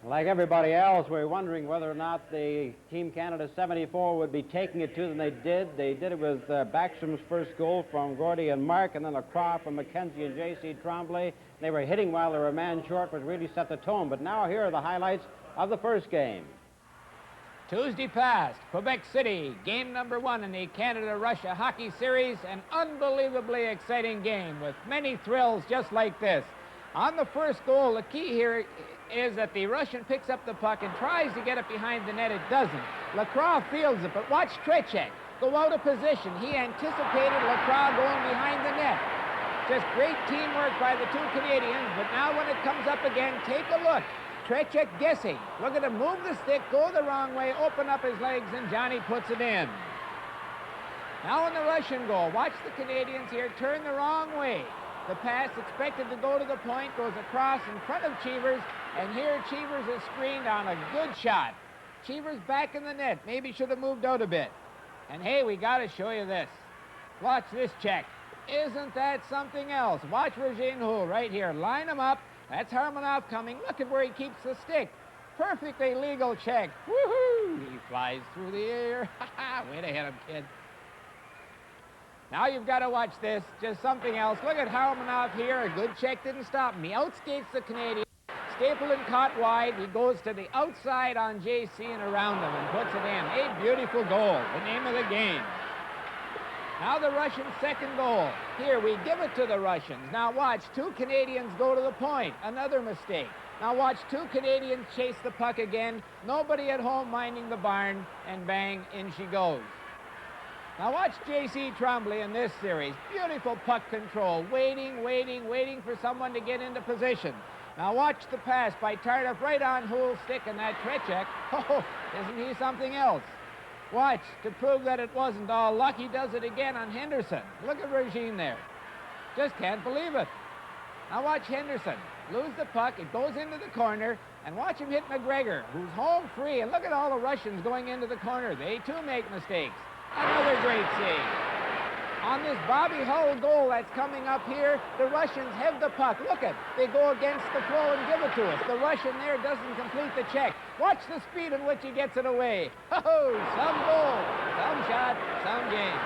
Like everybody else, we're wondering whether or not the Team Canada 74 would be taking it to them. They did. They did it with Backstrom's first goal from Gordy and Mark, and then a craw from McKenzie and J.C. Tremblay. They were hitting while they were a man short, but really set the tone. But now here are the highlights of the first game. Tuesday past, Quebec City, game number 1 in the Canada-Russia Hockey Series, an unbelievably exciting game with many thrills just like this. On the first goal, the key here is that the Russian picks up the puck and tries to get it behind the net. It doesn't. Lacroix fields it, but watch Trechek go out of position. He anticipated Lacroix going behind the net. Just great teamwork by the two Canadians, but now when it comes up again, take a look. Trechek guessing. Look at him move the stick, go the wrong way, open up his legs, and Johnny puts it in. Now in the Russian goal, watch the Canadians here turn the wrong way. The pass expected to go to the point goes across in front of Cheevers, and here Cheevers is screened on a good shot. Cheevers back in the net. Maybe should have moved out a bit. And hey, we got to show you this. Watch this check. Isn't that something else? Watch Regine Hull right here. Line him up. That's Harmonov coming. Look at where he keeps the stick. Perfectly legal check. Woohoo! He flies through the air. Way to hit him, kid. Now you've got to watch this. Just something else. Look at Harmonov here. A good check didn't stop him. He outskates the Canadian. Stapleton caught wide. He goes to the outside on JC and around him and puts it in. A beautiful goal. The name of the game. Now the Russian second goal. Here, we give it to the Russians. Now watch, two Canadians go to the point. Another mistake. Now watch, two Canadians chase the puck again. Nobody at home minding the barn, and bang, in she goes. Now watch J.C. Tremblay in this series. Beautiful puck control. Waiting for someone to get into position. Now watch the pass by Tardif right on Hull's stick, and that Trechek. Oh, isn't he something else? Watch, to prove that it wasn't all luck, he does it again on Henderson. Look at Regine there. Just can't believe it. Now watch Henderson. Lose the puck, it goes into the corner, and watch him hit McGregor, who's home free. And look at all the Russians going into the corner. They too make mistakes. Another great save. On this Bobby Hull goal that's coming up here, the Russians have the puck. Look at, they go against the flow and give it to us. The Russian there doesn't complete the check. Watch the speed in which he gets it away. Oh, some goal, some shot, some game.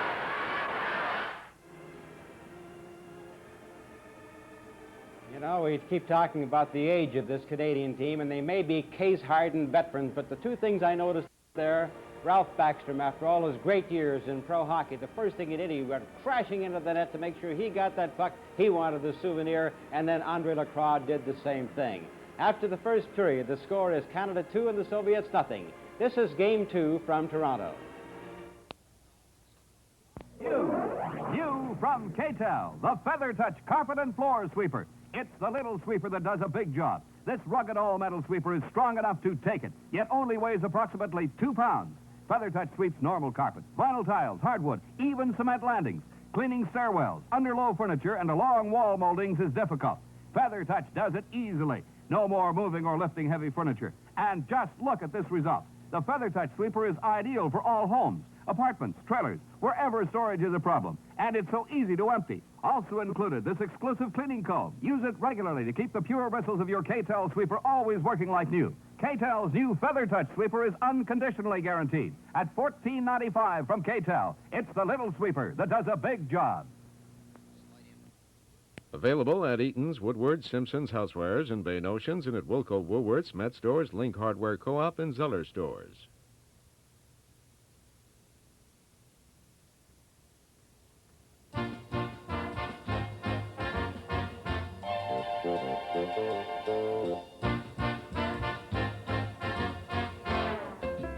You know, we keep talking about the age of this Canadian team, and they may be case-hardened veterans, but the two things I noticed there, Ralph Backstrom, after all his great years in pro hockey, the first thing he did, he went crashing into the net to make sure he got that puck. He wanted the souvenir, and then Andre Lacroix did the same thing. After the first period, the score is Canada 2 and the Soviets nothing. This is Game 2 from Toronto. You from K-Tel, the Feather Touch Carpet and Floor Sweeper. It's the little sweeper that does a big job. This rugged all-metal sweeper is strong enough to take it, yet only weighs approximately 2 pounds. Feather Touch sweeps normal carpet, vinyl tiles, hardwood, even cement landings. Cleaning stairwells, under-low furniture, and along wall moldings is difficult. Feather Touch does it easily. No more moving or lifting heavy furniture. And just look at this result. The Feather Touch sweeper is ideal for all homes, apartments, trailers, wherever storage is a problem. And it's so easy to empty. Also included, this exclusive cleaning comb. Use it regularly to keep the pure bristles of your K-Tel sweeper always working like new. K-Tel's new Feather Touch sweeper is unconditionally guaranteed. At $14.95 from K-Tel, it's the little sweeper that does a big job. Available at Eaton's, Woodward, Simpson's Housewares, and Bay Notions, and at Wilco Woolworths, Met Stores, Link Hardware Co-op, and Zeller Stores.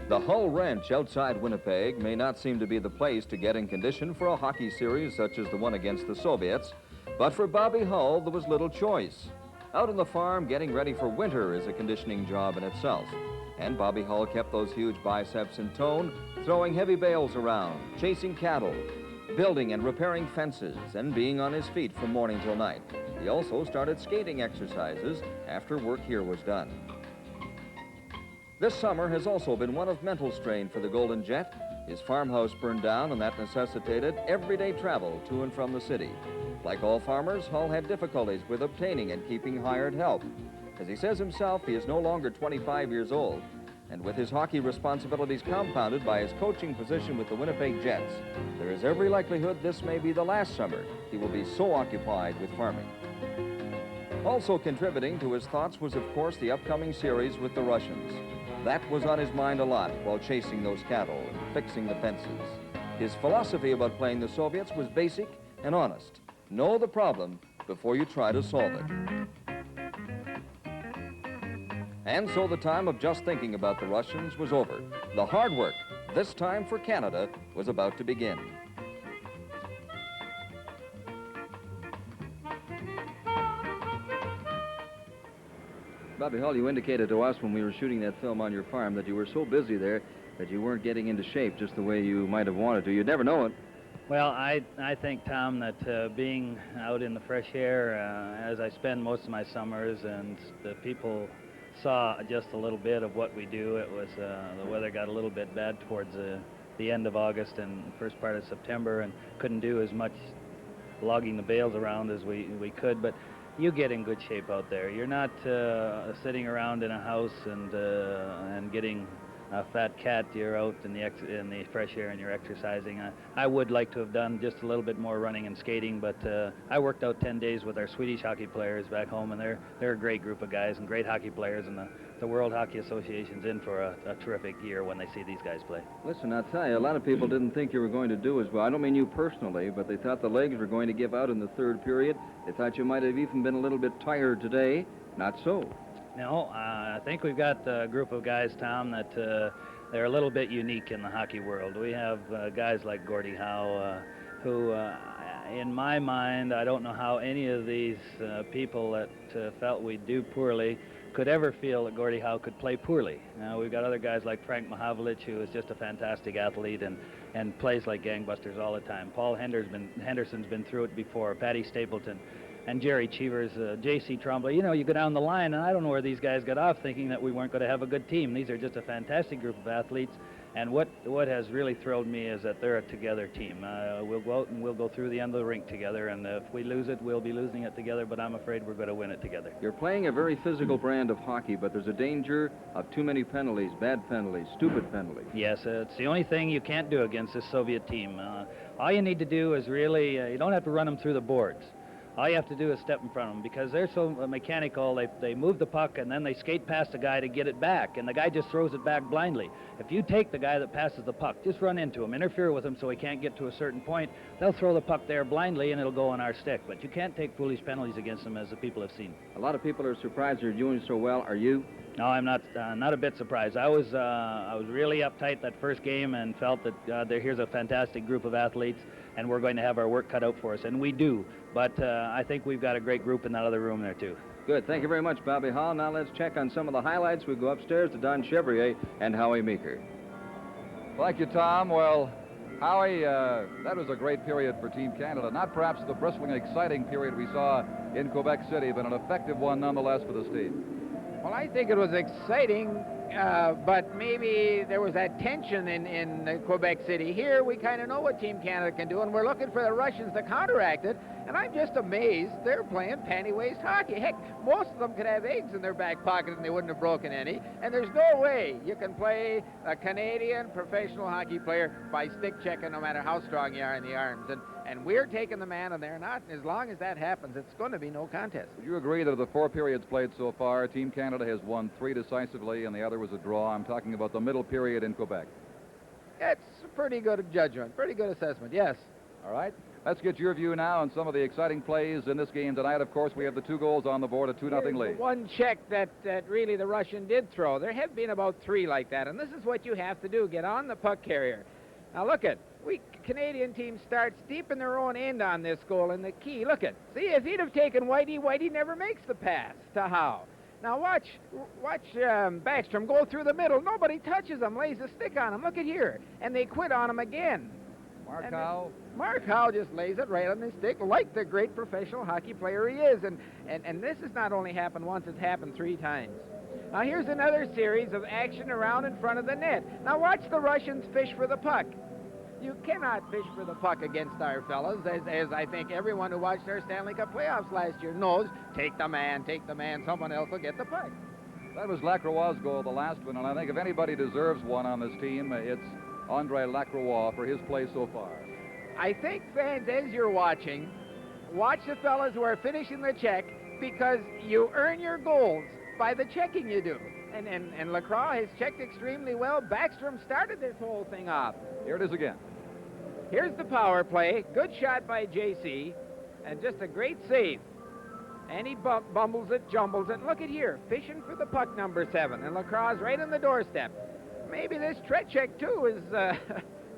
The Hull Ranch outside Winnipeg may not seem to be the place to get in condition for a hockey series such as the one against the Soviets, but for Bobby Hull, there was little choice. Out on the farm, getting ready for winter is a conditioning job in itself. And Bobby Hull kept those huge biceps in tone, throwing heavy bales around, chasing cattle, building and repairing fences, and being on his feet from morning till night. He also started skating exercises after work here was done. This summer has also been one of mental strain for the Golden Jet. His farmhouse burned down, and that necessitated everyday travel to and from the city. Like all farmers, Hull had difficulties with obtaining and keeping hired help. As he says himself, he is no longer 25 years old. And with his hockey responsibilities compounded by his coaching position with the Winnipeg Jets, there is every likelihood this may be the last summer he will be so occupied with farming. Also contributing to his thoughts was, of course, the upcoming series with the Russians. That was on his mind a lot while chasing those cattle and fixing the fences. His philosophy about playing the Soviets was basic and honest. Know the problem before you try to solve it. And so the time of just thinking about the Russians was over. The hard work, this time for Canada, was about to begin. Bobby Hull, you indicated to us when we were shooting that film on your farm that you were so busy there that you weren't getting into shape just the way you might have wanted to. You'd never know it. Well, I think, Tom, that being out in the fresh air, as I spend most of my summers, and the people saw just a little bit of what we do. It was the weather got a little bit bad towards the end of August and first part of September, and couldn't do as much logging the bales around as we could. But you get in good shape out there. You're not sitting around in a house and getting a fat cat. You're out in the fresh air and you're exercising. I would like to have done just a little bit more running and skating, but I worked out 10 days with our Swedish hockey players back home, and they're a great group of guys and great hockey players, and the World Hockey Association's in for a terrific year when they see these guys play. Listen, I'll tell you, a lot of people didn't think you were going to do as well. I don't mean you personally, but they thought the legs were going to give out in the third period. They thought you might have even been a little bit tired today. Not so. No, I think we've got a group of guys, Tom, that they're a little bit unique in the hockey world. We have guys like Gordie Howe, who, in my mind, I don't know how any of these people that felt we'd do poorly could ever feel that Gordie Howe could play poorly. We've got other guys like Frank Mahavlich, who is just a fantastic athlete and plays like gangbusters all the time. Paul Henderson's been through it before, Patty Stapleton, and Jerry Cheevers, J.C. Trombley. You know, you go down the line, and I don't know where these guys got off thinking that we weren't going to have a good team. These are just a fantastic group of athletes, and what has really thrilled me is that they're a together team. We'll go out and we'll go through the end of the rink together, and if we lose it, we'll be losing it together, but I'm afraid we're going to win it together. You're playing a very physical brand of hockey, but there's a danger of too many penalties, bad penalties, stupid penalties. Yes, it's the only thing you can't do against this Soviet team. All you need to do is really, you don't have to run them through the boards. All you have to do is step in front of them, because they're so mechanical. They move the puck, and then they skate past the guy to get it back, and the guy just throws it back blindly. If you take the guy that passes the puck, just run into him, interfere with him so he can't get to a certain point, they'll throw the puck there blindly, and it'll go on our stick. But you can't take foolish penalties against them, as the people have seen. A lot of people are surprised you're doing so well. Are you? No, I'm not a bit surprised. I was really uptight that first game and felt that here's a fantastic group of athletes, and we're going to have our work cut out for us, and we do. But I think we've got a great group in that other room there, too. Good. Thank you very much, Bobby Hall. Now let's check on some of the highlights. We go upstairs to Don Chevrier and Howie Meeker. Thank you, Tom. Well, Howie, that was a great period for Team Canada. Not perhaps the bristling, exciting period we saw in Quebec City, but an effective one nonetheless for this team. Well, I think it was exciting, but maybe there was that tension in Quebec City. Here, we kind of know what Team Canada can do, and we're looking for the Russians to counteract it. And I'm just amazed they're playing panty-waist hockey. Heck, most of them could have eggs in their back pocket and they wouldn't have broken any. And there's no way you can play a Canadian professional hockey player by stick checking, no matter how strong you are in the arms. And we're taking the man, and they're not. And as long as that happens, it's going to be no contest. Would you agree that of the 4 periods played so far, Team Canada has won 3 decisively and the other was a draw? I'm talking about the middle period in Quebec. It's a pretty good judgment, pretty good assessment, yes. All right. Let's get your view now on some of the exciting plays in this game tonight. Of course, we have the 2 goals on the board, a 2-0 lead. One check that really the Russian did throw. There have been about 3 like that, and this is what you have to do, get on the puck carrier. Now look at, Canadian team starts deep in their own end on this goal, and the key, look at, see, if he'd have taken Whitey never makes the pass to Howe. Now watch Backstrom go through the middle. Nobody touches him, lays a stick on him. Look at here, and they quit on him again. Mark Howe just lays it right on his stick, like the great professional hockey player he is. And this has not only happened once, it's happened 3 times. Now here's another series of action around in front of the net. Now watch the Russians fish for the puck. You cannot fish for the puck against our fellas, as I think everyone who watched our Stanley Cup playoffs last year knows. Take the man, someone else will get the puck. That was Lacroix's goal, the last one, and I think if anybody deserves one on this team, it's Andre Lacroix for his play so far. I think, fans, as you're watching, watch the fellas who are finishing the check, because you earn your goals by the checking you do. And Lacroix has checked extremely well. Backstrom started this whole thing off. Here it is again. Here's the power play. Good shot by JC, and just a great save. And he bumbles it, jumbles it. Look at here, fishing for the puck, number 7. And Lacroix right on the doorstep. Maybe this Trechek, too, is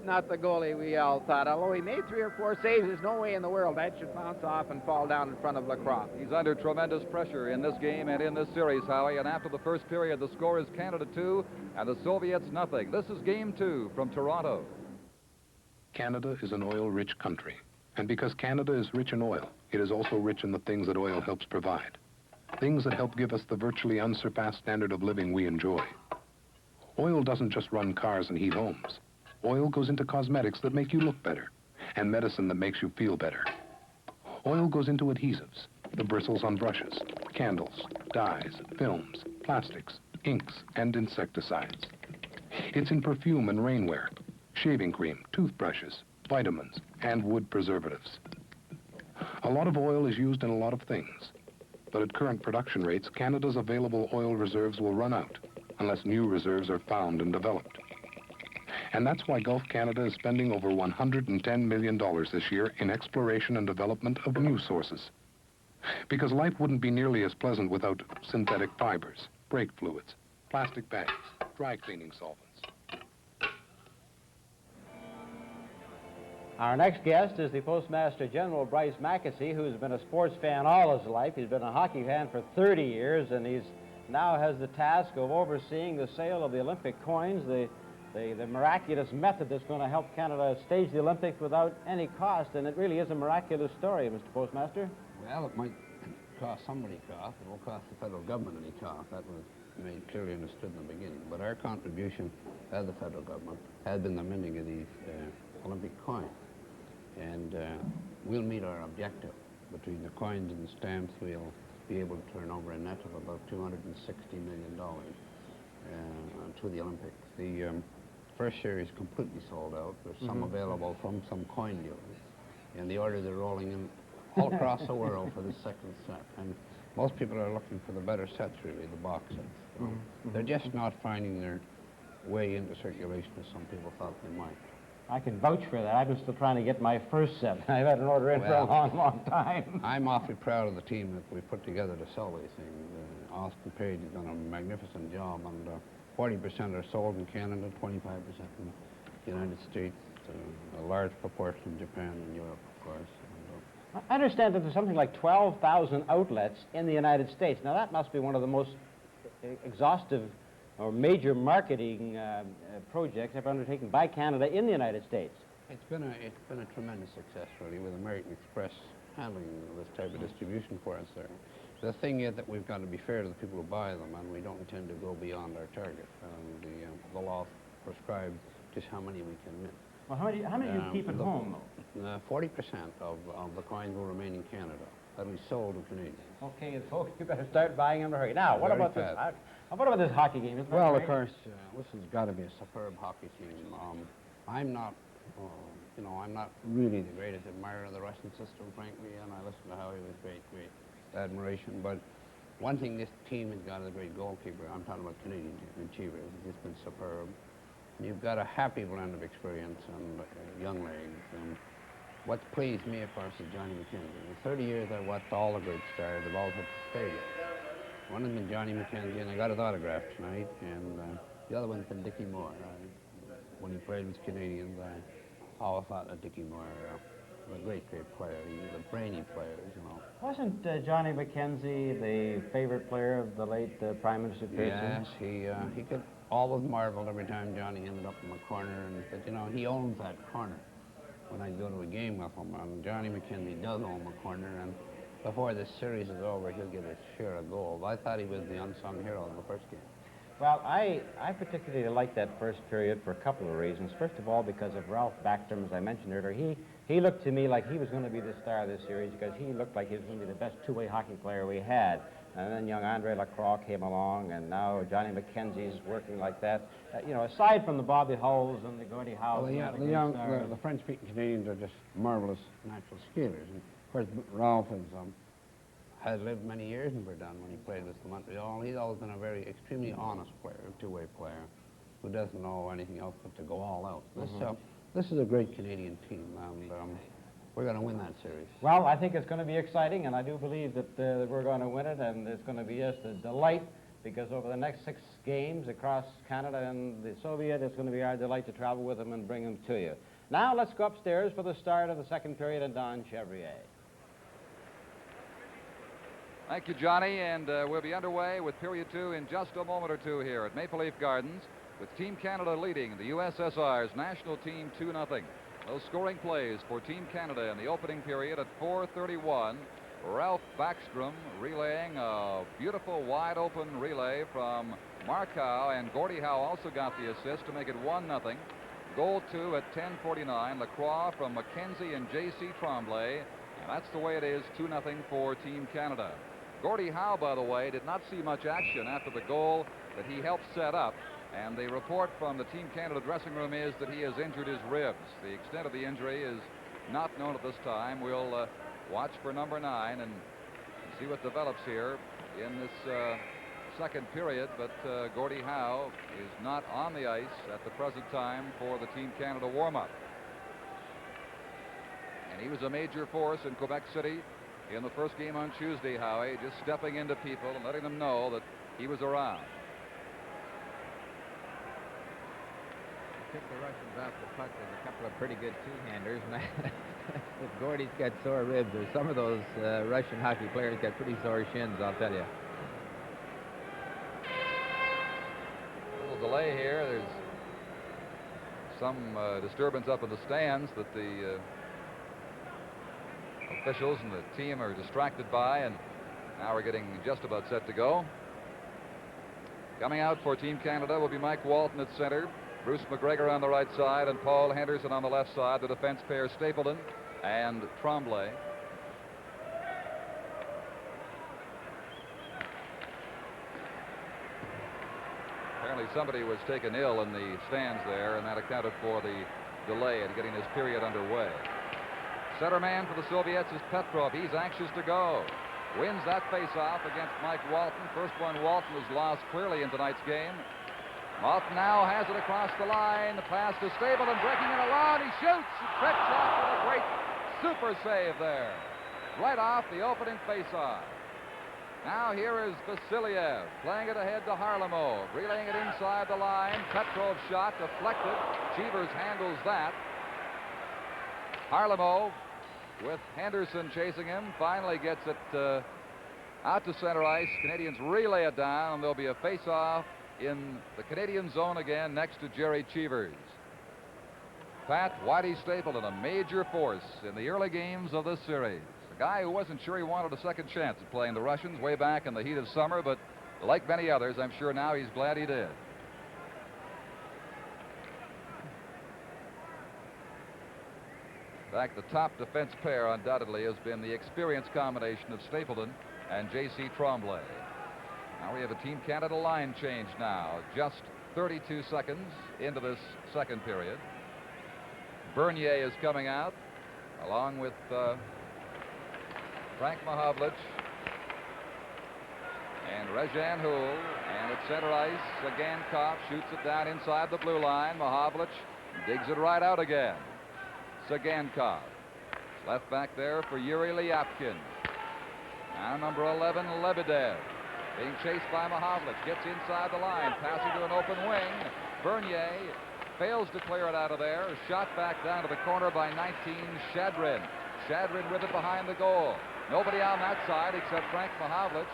not the goalie we all thought. Although he made 3 or 4 saves, there's no way in the world that should bounce off and fall down in front of Lacroix. He's under tremendous pressure in this game and in this series, Howie. And after the first period, the score is Canada 2 and the Soviets nothing. This is game 2 from Toronto. Canada is an oil-rich country. And because Canada is rich in oil, it is also rich in the things that oil helps provide. Things that help give us the virtually unsurpassed standard of living we enjoy. Oil doesn't just run cars and heat homes. Oil goes into cosmetics that make you look better, and medicine that makes you feel better. Oil goes into adhesives, the bristles on brushes, candles, dyes, films, plastics, inks, and insecticides. It's in perfume and rainwear, shaving cream, toothbrushes, vitamins, and wood preservatives. A lot of oil is used in a lot of things, but at current production rates, Canada's available oil reserves will run out unless new reserves are found and developed. And that's why Gulf Canada is spending over $110 million this year in exploration and development of new sources. Because life wouldn't be nearly as pleasant without synthetic fibers, brake fluids, plastic bags, dry cleaning solvents. Our next guest is the Postmaster General Bryce Mackesy, who's been a sports fan all his life. He's been a hockey fan for 30 years, and he's now has the task of overseeing the sale of the Olympic coins, the miraculous method that's going to help Canada stage the Olympics without any cost. And it really is a miraculous story, Mr. Postmaster. Well, it might cost somebody cost. It won't cost the federal government any cost. That was made clearly understood in the beginning. But our contribution as the federal government has been the minting of these Olympic coins. And we'll meet our objective. Between the coins and the stamps, we'll be able to turn over a net of about $260 million to the Olympics. The first series completely sold out. There's some available from some coin dealers. And the orders are rolling in all across the world for the second set. And most people are looking for the better sets, really, the box sets. So they're just not finding their way into circulation as some people thought they might. I can vouch for that. I've been still trying to get my first set. I've had an order in for a long, long time. I'm awfully proud of the team that we put together to sell these things. Austin Page has done a magnificent job, and 40% are sold in Canada, 25% in the United States, a large proportion in Japan and Europe, of course. I understand that there's something like 12,000 outlets in the United States. Now, that must be one of the most exhaustive or major marketing projects ever undertaken by Canada in the United States. It's been a tremendous success, really, with American Express handling this type of distribution for us there. The thing is that we've got to be fair to the people who buy them, and we don't intend to go beyond our target. The law prescribes just how many we can mint. Well, how many do you keep at home, though? 40% of the coins will remain in Canada. That'll be sold to Canadians. Okay, folks, you better start buying in a hurry. Now, what about this? What about this hockey game? Well, of course, this has got to be a superb hockey team. I'm not really the greatest admirer of the Russian system, frankly, and I listen to Howie with great admiration. But one thing this team has got is a great goalkeeper. I'm talking about Canadian Cheever. He's just been superb. And you've got a happy blend of experience and young legs. And what's pleased me, of course, is Johnny McKenzie. In 30 years, I watched all the great stars. They've all had failure. One of them is Johnny McKenzie, and I got his autograph tonight. And the other one's been Dickie Moore. When he played with Canadians, I always thought that Dickie Moore was a great player. He was a brainy player, you know. Wasn't Johnny McKenzie the favorite player of the late Prime Minister Pearson? Yes, he could always marvel every time Johnny ended up in the corner, but you know, he owns that corner. When I go to a game with him, and Johnny McKenzie does own the corner, and before this series is over, he'll get his share of goals. I thought he was the unsung hero of the first game. Well, I particularly like that first period for a couple of reasons. First of all, because of Ralph Backstrom, as I mentioned earlier. He looked to me like he was going to be the star of this series because he looked like he was going to be the best two-way hockey player we had. And then young Andre Lacroix came along, and now Johnny McKenzie's working like that. You know, aside from the Bobby Hulls and the Gordie Howe. Well, the French-speaking Canadians are just marvelous natural skaters. And of course, Ralph has lived many years in Verdun when he played with Montreal. He's always been a very extremely honest player, a two-way player, who doesn't know anything else but to go all out. This is a great Canadian team, and we're going to win that series. Well, I think it's going to be exciting, and I do believe that we're going to win it, and it's going to be just a delight, because over the next 6 games across Canada and the Soviet, it's going to be our delight to travel with them and bring them to you. Now let's go upstairs for the start of the second period in Don Chevrier. Thank you, Johnny, and we'll be underway with period 2 in just a moment or two here at Maple Leaf Gardens, with Team Canada leading the USSR's national team 2-0. Those scoring plays for Team Canada in the opening period at 4:31. Ralph Backstrom relaying a beautiful wide-open relay from Markow, and Gordie Howe also got the assist to make it 1-0. Goal 2 at 10:49. Lacroix from McKenzie and J.C. Tremblay, and that's the way it is, 2-0 for Team Canada. Gordie Howe, by the way, did not see much action after the goal that he helped set up, and the report from the Team Canada dressing room is that he has injured his ribs. The extent of the injury is not known at this time. We'll watch for number 9 and see what develops here in this second period, but Gordie Howe is not on the ice at the present time for the Team Canada warm-up. And he was a major force in Quebec City in the first game on Tuesday, Howie, just stepping into people and letting them know that he was around. Took the Russians off the puck with a couple of pretty good two-handers. If Gordie's got sore ribs, or some of those Russian hockey players got pretty sore shins, I'll tell you. A little delay here. There's some disturbance up in the stands that the officials and the team are distracted by, and now we're getting just about set to go. Coming out for Team Canada will be Mike Walton at center, Bruce McGregor on the right side, and Paul Henderson on the left side. The defense pair, Stapleton and Tremblay. Apparently somebody was taken ill in the stands there, and that accounted for the delay in getting this period underway. Center man for the Soviets is Petrov. He's anxious to go. Wins that face-off against Mike Walton. First one Walton was lost clearly in tonight's game. Walton now has it across the line. The pass to Stapleton, breaking it along. He shoots. Trick shot with a great super save there. Right off the opening face-off. Now here is Vasiliev playing it ahead to Harlamov, relaying it inside the line. Petrov's shot deflected. Cheevers handles that. Harlamov, with Henderson chasing him, finally gets it out to center ice. Canadians relay it down, and there'll be a face-off in the Canadian zone again next to Jerry Cheevers. Pat Whitey Stapleton, a major force in the early games of this series. A guy who wasn't sure he wanted a second chance at playing the Russians way back in the heat of summer, but like many others, I'm sure now he's glad he did. In fact, the top defense pair undoubtedly has been the experienced combination of Stapleton and J.C. Tremblay. Now we have a Team Canada line change now, just 32 seconds into this second period. Bernier is coming out, along with Frank Mahovlich and Rejan Houle. And at center ice, again, Koff shoots it down inside the blue line. Mahovlich digs it right out again. Sagankov. Left back there for Yuri Lyapkin. Now number 11, Lebedev. Being chased by Mahovlich. Gets inside the line. Passing to an open wing. Bernier fails to clear it out of there. Shot back down to the corner by 19, Shadrin. Shadrin with it behind the goal. Nobody on that side except Frank Mahovlich.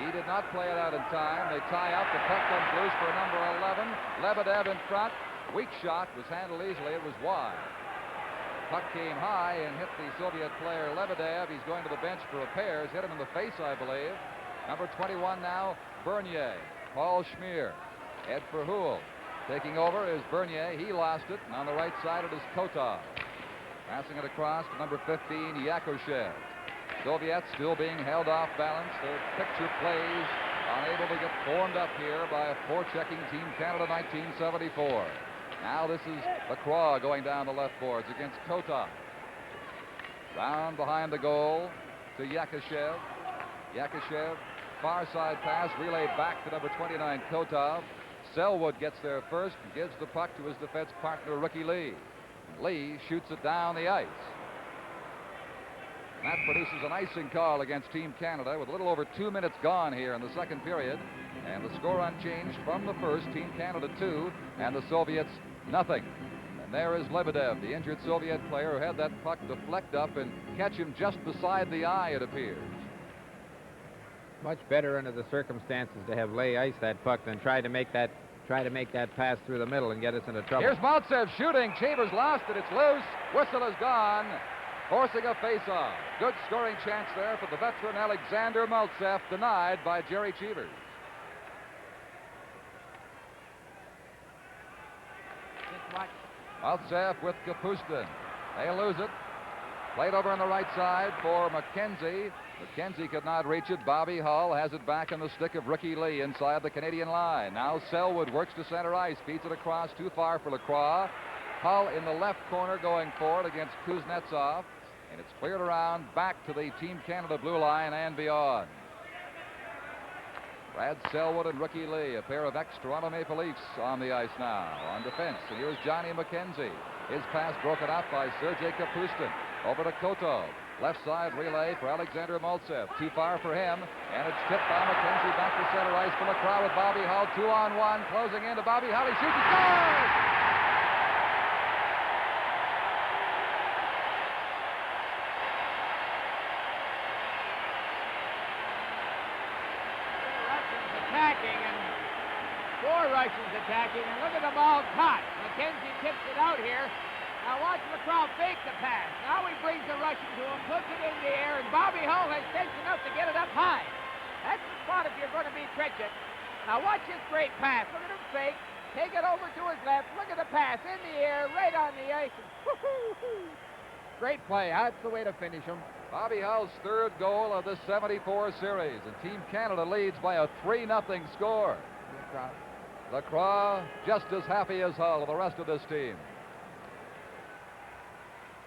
He did not play it out in time. They tie up. The puck comes loose for number 11. Lebedev in front. Weak shot. Was handled easily. It was wide. Puck came high and hit the Soviet player Lebedev. He's going to the bench for repairs. Hit him in the face, I believe. Number 21 now, Bernier. Paul Schmier Head for Houle. Taking over is Bernier. He lost it. And on the right side, it is Kotov. Passing it across to number 15, Yakushev. Soviets still being held off balance. Their picture plays unable to get formed up here by a forechecking Team Canada 1974. Now this is Lacroix going down the left boards against Kotov. Round behind the goal to Yakushev. Yakushev, far side pass, relayed back to number 29, Kotov. Selwood gets there first and gives the puck to his defense partner, Ricky Lee. Lee shoots it down the ice. That produces an icing call against Team Canada with a little over 2 minutes gone here in the second period. And the score unchanged from the first. Team Canada 2 and the Soviets nothing. And there is Lebedev, the injured Soviet player who had that puck deflect up and catch him just beside the eye, it appears. Much better under the circumstances to have lay ice that puck than try to make that pass through the middle and get us into trouble. Here's Maltsev shooting. Chambers lost it. It's loose. Whistle is gone. Forcing a face-off. Good scoring chance there for the veteran Alexander Maltsev, denied by Jerry Cheevers. Maltsev with Kapustin. They lose it. Played over on the right side for McKenzie. McKenzie could not reach it. Bobby Hull has it back on the stick of Ricky Lee inside the Canadian line. Now Selwood works to center ice. Feeds it across too far for Lacroix. Hull in the left corner going forward against Kuznetsov. And it's cleared around back to the Team Canada blue line and beyond. Brad Selwood and Ricky Lee, a pair of ex-Toronto Maple Leafs on the ice now on defense. And here's Johnny McKenzie. His pass broken up by Sergei Kapustin. Over to Kotov. Left side relay for Alexander Maltsev. Too far for him. And it's tipped by McKenzie back to center ice for Lacroix with Bobby Hull. 2-on-1. Closing in to Bobby Hull. He shoots and scores! Attacking and 4 Russians attacking, and look at them all caught. McKenzie tips it out here. Now watch Lacroix fake the pass. Now he brings the Russian to him, puts it in the air, and Bobby Hull has sense enough to get it up high. That's the spot if you're going to beat Tretchik. Now watch this great pass. Look at him fake. Take it over to his left. Look at the pass in the air, right on the ice. Great play. That's the way to finish him. Bobby Hull's third goal of the 74 series, and Team Canada leads by a 3-0 score. Lacroix just as happy as Hull, the rest of this team.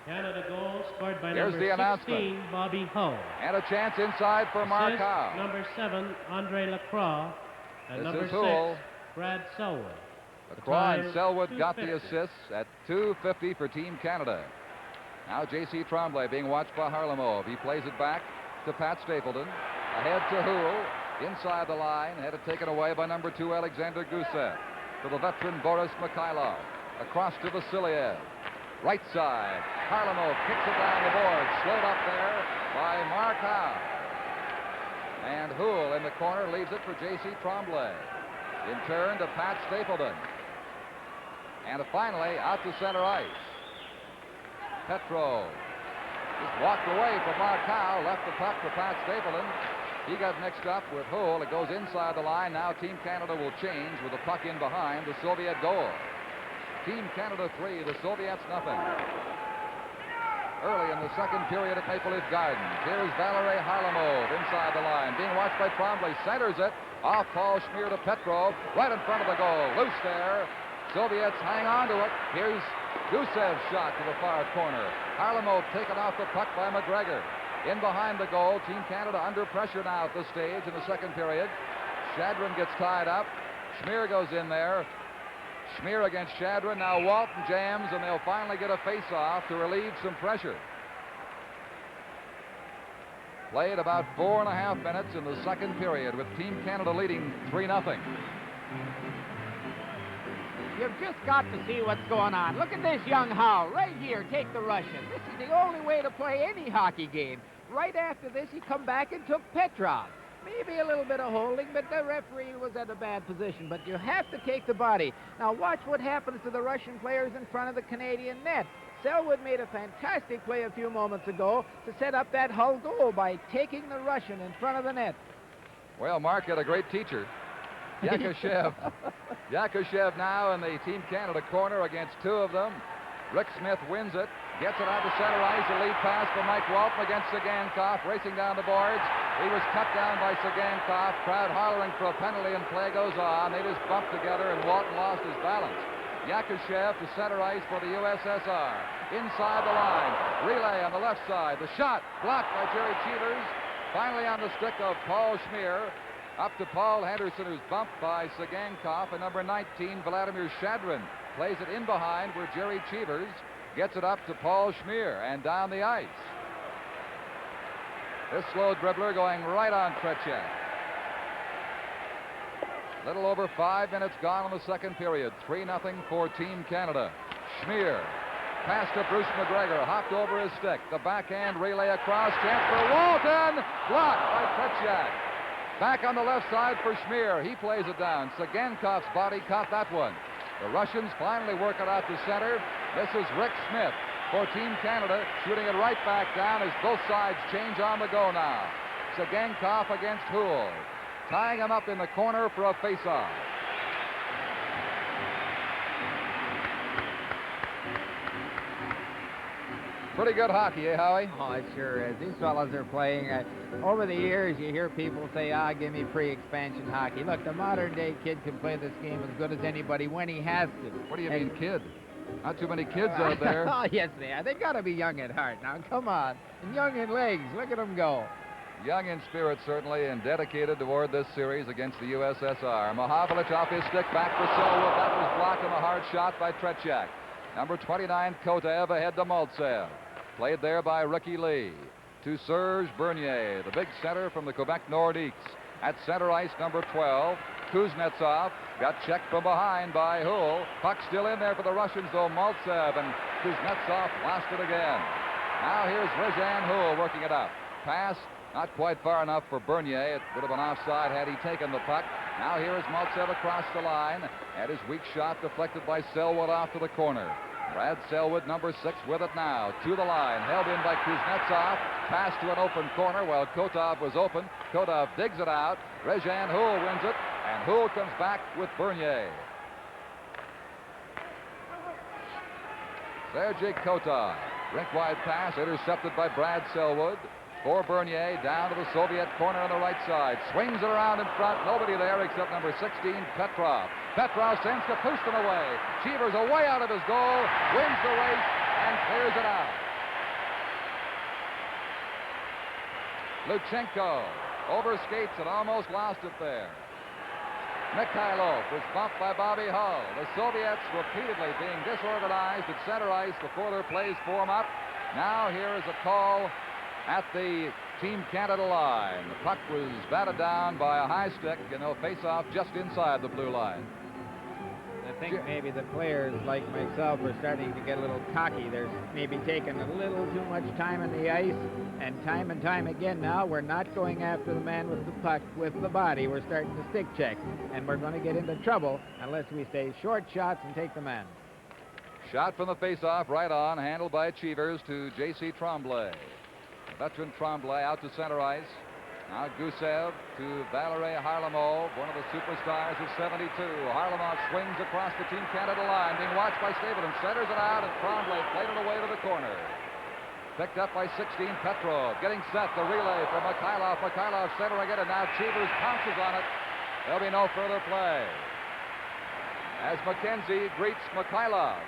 Canada goal scored by Here's number 16, Bobby Hull. And a chance inside for Markow. Number 7, Andre Lacroix. And This number is 6, Houle. Brad Selwood. Lacroix and Selwood got the 2:50. assists at 2:50 for Team Canada. Now J.C. Tremblay being watched by Harlamov. He plays it back to Pat Stapleton. Ahead to Houle. Inside the line. Had it taken away by number 2, Alexander Gusev. To the veteran Boris Mikhailov. Across to Vasiliev. Right side. Harlamov kicks it down the board. Slowed up there by Markow. And Houle in the corner leaves it for J.C. Tremblay. In turn to Pat Stapleton. And finally out to center ice. Petro just walked away from Markow, left the puck for Pat Stapleton. He got mixed up with Houle. It goes inside the line. Now Team Canada will change with the puck in behind the Soviet goal. Team Canada 3, the Soviets nothing. Early in the second period at Maple Leaf Gardens. Here's Valery Harlamov inside the line. Being watched by Tremblay. Centers it. Off Paul Schmier to Petrov. Right in front of the goal. Loose there. Soviets hang on to it. Here's Gusev's shot to the far corner. Harlamov taken off the puck by McGregor. In behind the goal. Team Canada under pressure now at this stage in the second period. Shadrin gets tied up. Schmier goes in there. Schmier against Shadrin. Now Walton jams, and they'll finally get a face-off to relieve some pressure. Played about 4.5 minutes in the second period with Team Canada leading 3-0. You've just got to see what's going on. Look at this young Hull right here. Take the Russian. This is the only way to play any hockey game. Right after this, he come back and took Petrov. Maybe a little bit of holding, but the referee was at a bad position. But you have to take the body. Now watch what happens to the Russian players in front of the Canadian net. Selwood made a fantastic play a few moments ago to set up that Hull goal by taking the Russian in front of the net. Well, Mark had a great teacher. Yakushev now in the Team Canada corner against two of them. Rick Smith wins it, gets it out to center ice. A lead pass for Mike Walton against Sagankov, racing down the boards. He was cut down by Sagankov. Crowd hollering for a penalty, and play goes on. They just bumped together, and Walton lost his balance. Yakushev to center ice for the USSR. Inside the line. Relay on the left side. The shot blocked by Jerry Cheevers. Finally on the stick of Paul Schmier. Up to Paul Henderson, who's bumped by Sagankov. And number 19, Vladimir Shadrin, plays it in behind where Jerry Cheevers gets it up to Paul Schmier and down the ice. This slow dribbler going right on Tretiak. Little over 5 minutes gone in the second period. 3-0 for Team Canada. Schmier. Pass to Bruce McGregor. Hopped over his stick. The backhand relay across. Chance for Walton. Blocked by Tretiak. Back on the left side for Schmier. He plays it down. Sagankov's body caught that one. The Russians finally work it out to center. This is Rick Smith for Team Canada, shooting it right back down as both sides change on the go now. Sagankov against Houle. Tying him up in the corner for a face-off. Pretty good hockey, eh, Howie? Oh, it sure is. These fellas are playing. Over the years, you hear people say, give me pre-expansion hockey. Look, the modern-day kid can play this game as good as anybody when he has to. What do you mean, kid? Not too many kids out there. Oh, yes, they are. They got to be young at heart. Now, come on. And young in legs. Look at them go. Young in spirit, certainly, and dedicated toward this series against the USSR. Mahavlich off his stick, back for Selwood. That was blocked on a hard shot by Tretiak. Number 29, Kotev, ahead to Maltsev. Played there by Ricky Lee. To Serge Bernier, the big center from the Quebec Nordiques. At center ice, number 12, Kuznetsov. Got checked from behind by Houle. Puck still in there for the Russians, though. Maltsev, and Kuznetsov lost it again. Now here's Rezhan Houle working it out. Pass, not quite far enough for Bernier. It would have been offside had he taken the puck. Now here is Maltsev across the line. And his weak shot deflected by Selwood off to the corner. Brad Selwood, number 6, with it now. To the line, held in by Kuznetsov. Pass to an open corner while Kotov was open. Kotov digs it out. Rezhan Houle wins it, and Houle comes back with Bernier. Sergei Kotov. Rink-wide pass intercepted by Brad Selwood. For Bernier, down to the Soviet corner on the right side. Swings it around in front. Nobody there except number 16, Petrov. Petrov sends Kapustin away. Cheevers away out of his goal. Wins the race and clears it out. Luchenko overskates and almost lost it there. Mikhailov was bumped by Bobby Hull. The Soviets repeatedly being disorganized at center ice before their plays form up. Now here is a call at the Team Canada line. The puck was batted down by a high stick, and they'll face off just inside the blue line. I think maybe the players like myself are starting to get a little cocky. They're maybe taking a little too much time on the ice, and time again now, we're not going after the man with the puck with the body. We're starting to stick check, and we're going to get into trouble unless we stay short shots and take the man. Shot from the face-off, right on, handled by Cheevers to J.C. Tremblay. Veteran Tremblay out to center ice. Now Gusev to Valery Harlamov, one of the superstars of 72. Harlamov swings across the Team Canada line, being watched by Stapleton, centers it out, and Tremblay played it away to the corner. Picked up by 16, Petrov. Getting set, the relay for Mikhailov. Mikhailov centering it, and now Cheevers pounces on it. There'll be no further play. As McKenzie greets Mikhailov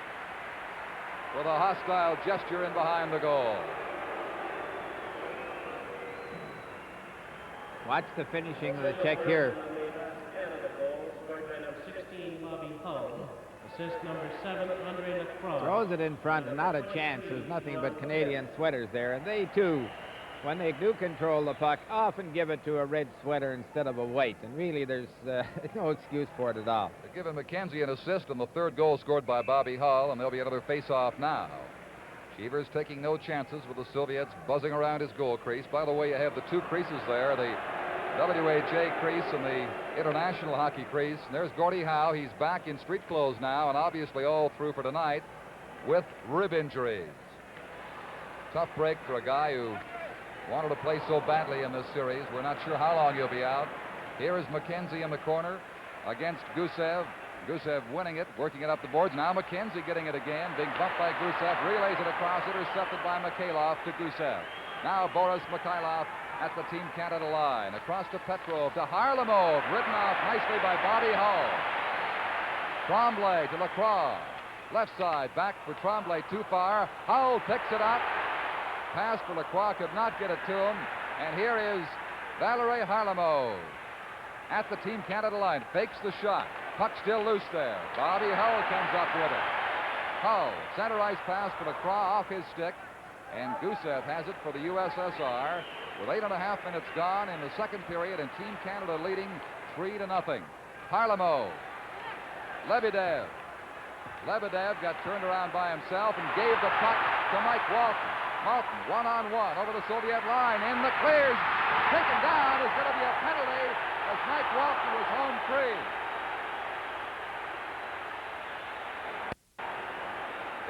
with a hostile gesture in behind the goal. Watch the finishing of the check here. Number 16, Bobby Hull. Assist number 7, Andre Lacroix. Throws it in front, and not a chance. There's nothing but Canadian sweaters there. And they, too, when they do control the puck, often give it to a red sweater instead of a white. And really, there's no excuse for it at all. They're giving McKenzie an assist on the third goal scored by Bobby Hull, and there'll be another face-off now. Cheevers taking no chances with the Soviets buzzing around his goal crease. By the way, you have the two creases there, the WHA crease and the international hockey crease. And there's Gordie Howe. He's back in street clothes now, and obviously all through for tonight with rib injuries. Tough break for a guy who wanted to play so badly in this series. We're not sure how long he'll be out. Here is McKenzie in the corner. against Gusev. Gusev winning it, working it up the boards. Now McKenzie getting it again, being bumped by Gusev, relays it across, intercepted by Mikhailov to Gusev. Now Boris Mikhailov at the Team Canada line. Across to Petrov, to Harlamov, ridden off nicely by Bobby Hull. Tremblay to Lacroix. Left side, back for Tremblay, too far. Hull picks it up. Pass for Lacroix, could not get it to him. And here is Valery Harlamov at the Team Canada line. Fakes the shot. Puck still loose there. Bobby Hull comes up with it. Hull, center ice pass for Lacroix off his stick. And Gusev has it for the USSR with 8.5 minutes gone in the second period and Team Canada leading 3-0. Harlamov. Lebedev. Lebedev got turned around by himself and gave the puck to Mike Walton. Walton, one-on-one over the Soviet line. In the clears. Taken down is going to be a penalty as Mike Walton was home free.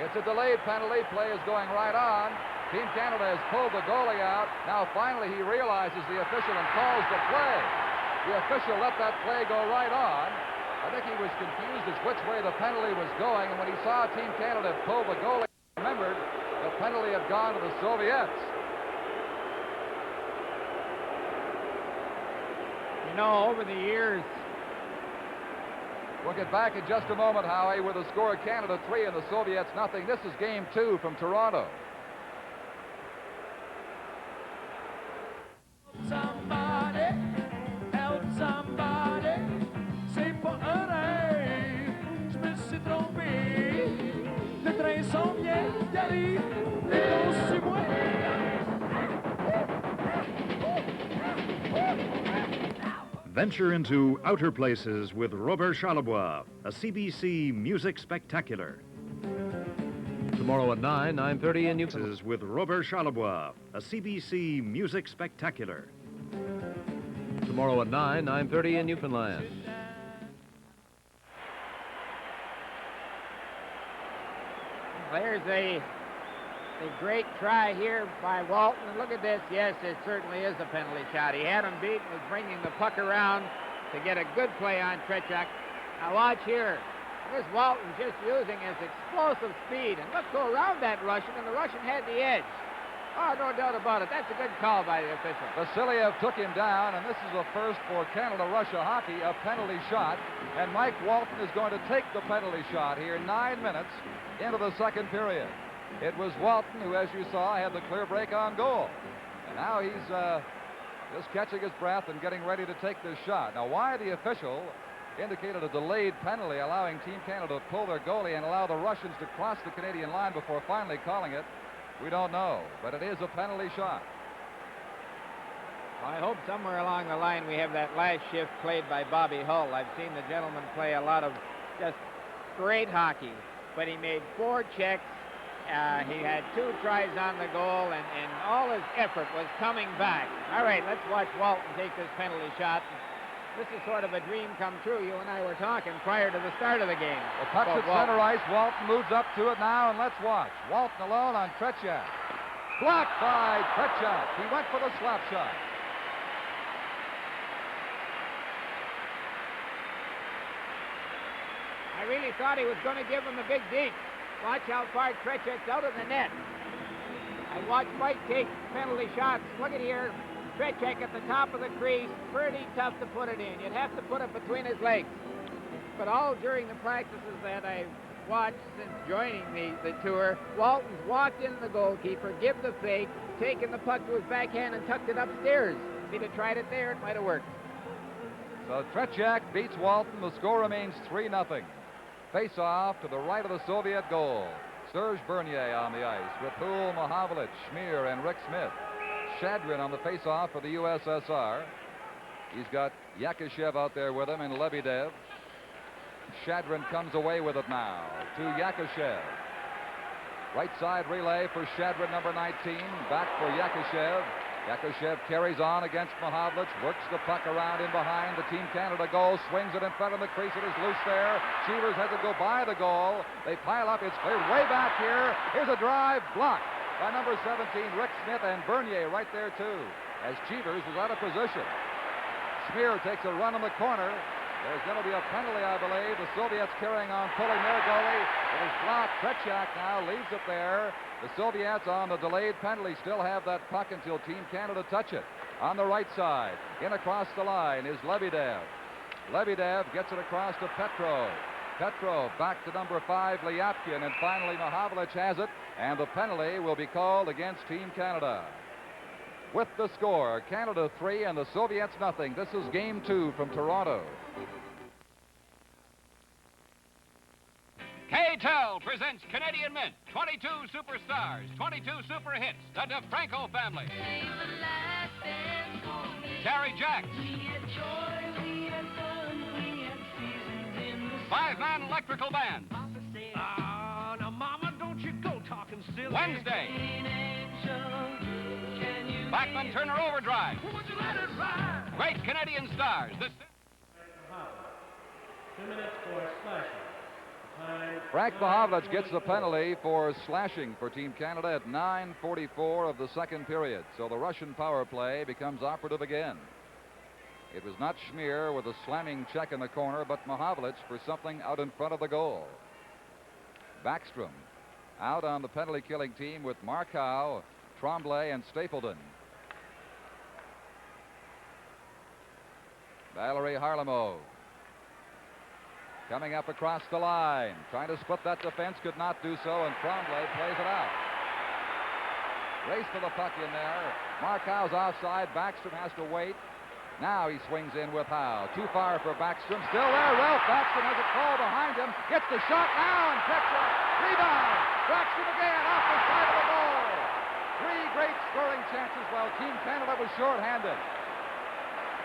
It's a delayed penalty. Play is going right on. Team Canada has pulled the goalie out. Now finally he realizes the official and calls the play. The official let that play go right on. I think he was confused as which way the penalty was going, and when he saw Team Canada pull the goalie, he remembered the penalty had gone to the Soviets. You know, over the years, we'll get back in just a moment, Howie, with the score of Canada 3 and the Soviets nothing. This is game 2 from Toronto. Somebody, help somebody, c'est pas un rêve, je me suis trompé, le train s'en vient, il arrive, les dons sur moi. Venture into outer places with Robert Charlebois, a CBC music spectacular. Tomorrow at 9:30 in Newfoundland. With Robert Charlebois, a CBC music spectacular. Tomorrow at 9:30 in Newfoundland. There's a great try here by Walton. And look at this. Yes, it certainly is a penalty shot. He had him beat and was bringing the puck around to get a good play on Trechak. Now watch here. This Walton just using his explosive speed. And let's go around that Russian, and the Russian had the edge. Oh, no doubt about it. That's a good call by the official. Vasiliev took him down, and this is a first for Canada-Russia hockey, a penalty shot. And Mike Walton is going to take the penalty shot here 9 minutes into the second period. It was Walton who, as you saw, had the clear break on goal. And now he's just catching his breath and getting ready to take this shot. Now, why the official indicated a delayed penalty, allowing Team Canada to pull their goalie and allow the Russians to cross the Canadian line before finally calling it, we don't know. But it is a penalty shot. I hope somewhere along the line we have that last shift played by Bobby Hull. I've seen the gentleman play a lot of just great hockey, but he made 4 checks. He had 2 tries on the goal, and all his effort was coming back. All right, let's watch Walton take this penalty shot. This is sort of a dream come true. You and I were talking prior to the start of the game. The puck's at center ice. Walton moves up to it now, and let's watch. Walton alone on Trechak. Blocked by Trechak. He went for the slap shot. I really thought he was going to give him the big deep. Watch how far Trechak's out of the net. I watched Mike take penalty shots. Look at here. Trechak at the top of the crease. Pretty tough to put it in. You'd have to put it between his legs. But all during the practices that I've watched since joining the tour, Walton's walked in the goalkeeper, give the fake, taken the puck to his backhand and tucked it upstairs. If he'd have tried it there, it might have worked. So Trechak beats Walton. The score remains 3-0. Face-off to the right of the Soviet goal. Serge Bernier on the ice with Hul, Mahavlich, Schmier, and Rick Smith. Shadrin on the face-off for the USSR. He's got Yakushev out there with him and Lebedev. Shadrin comes away with it now to Yakushev. Right side relay for Shadrin, number 19. Back for Yakushev. Yakushev carries on against Mahavlich, works the puck around in behind the Team Canada goal, swings it in front of the crease. It is loose there. Cheevers has to go by the goal. They pile up. It's cleared way back here. Here's a drive blocked by number 17, Rick Smith, and Bernier right there, too, as Cheevers was out of position. Schmier takes a run in the corner. There's going to be a penalty, I believe. The Soviets carrying on, pulling their goalie. It is blocked. Tretiak now leaves it there. The Soviets on the delayed penalty still have that puck until Team Canada touch it. On the right side, in across the line is Lebedev. Lebedev gets it across to Petrov. Petrov back to number 5, Lyapkin, and finally Mahavlich has it, and the penalty will be called against Team Canada. With the score, Canada 3 and the Soviets nothing. This is Game 2 from Toronto. K-Tel presents Canadian Mint, 22 superstars, 22 super hits, the DeFranco family. Terry Jacks. 5-man electrical band. Now, Mama, don't you go talking silly. Wednesday. Bachman Turner Overdrive. Would you let it ride? Great Canadian stars. 2 minutes for slashing. Time. Frank Mahavlich gets the penalty for slashing for Team Canada at 9:44 of the second period. So the Russian power play becomes operative again. It was not Schmier with a slamming check in the corner, but Mahavlich for something out in front of the goal. Backstrom out on the penalty-killing team with Markow, Tremblay, and Stapleton. Valerie Harlemo coming up across the line, trying to split that defense, could not do so, and Tremblay plays it out. Race for the puck in there. Markow's offside. Backstrom has to wait. Now he swings in with Howe. Too far for Backstrom. Still there. Ralph Backstrom has a call behind him. Gets the shot now and picks it. Rebound. Backstrom again off the side of the ball. 3 great scoring chances while Team Canada was short-handed.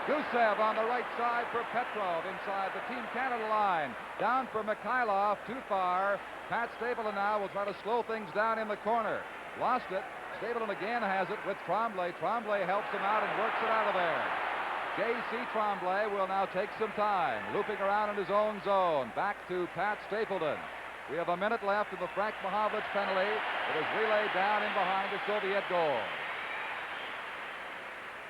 Gusev on the right side for Petrov inside the Team Canada line. Down for Mikhailov. Too far. Pat Stapleton now will try to slow things down in the corner. Lost it. Stapleton again has it with Tremblay. Tremblay helps him out and works it out of there. J.C. Tremblay will now take some time, looping around in his own zone. Back to Pat Stapleton. We have a minute left in the Frank Mahavlich penalty. It is relayed down in behind the Soviet goal.